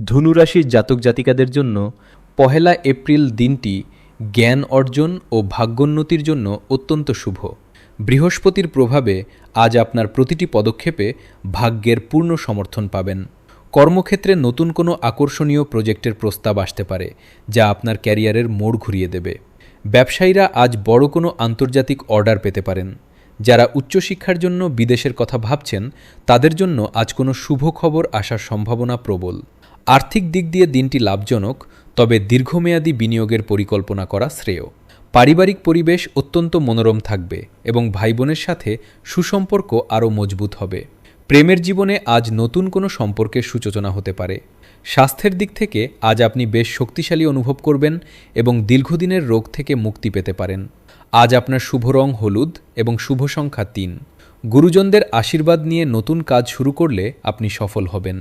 ধনুরাশির জাতক জাতিকাদের জন্য ১লা এপ্রিল দিনটি জ্ঞান অর্জন ও ভাগ্যোন্নতির জন্য অত্যন্ত শুভ। বৃহস্পতির প্রভাবে আজ আপনার প্রতিটি পদক্ষেপে ভাগ্যের পূর্ণ সমর্থন পাবেন। কর্মক্ষেত্রে নতুন কোনো আকর্ষণীয় প্রজেক্টের প্রস্তাব আসতে পারে, যা আপনার ক্যারিয়ারের মোড় ঘুরিয়ে দেবে। ব্যবসায়ীরা আজ বড় কোনো আন্তর্জাতিক অর্ডার পেতে পারেন। যারা উচ্চশিক্ষার জন্য বিদেশের কথা ভাবছেন, তাদের জন্য আজ কোনো শুভ খবর আসার সম্ভাবনা প্রবল। আর্থিক দিক দিয়ে দিনটি লাভজনক, তবে দীর্ঘমেয়াদী বিনিয়োগের পরিকল্পনা করা শ্রেয়। পারিবারিক পরিবেশ অত্যন্ত মনোরম থাকবে এবং ভাইবোনের সাথে সুসম্পর্ক আরও মজবুত হবে। প্রেমের জীবনে আজ নতুন কোনো সম্পর্কের সূচনা হতে পারে। স্বাস্থ্যের দিক থেকে আজ আপনি বেশ শক্তিশালী অনুভব করবেন এবং দীর্ঘদিনের রোগ থেকে মুক্তি পেতে পারেন। আজ আপনার শুভ রং হলুদ এবং শুভ সংখ্যা ৩। গুরুজনদের আশীর্বাদ নিয়ে নতুন কাজ শুরু করলে আপনি সফল হবেন।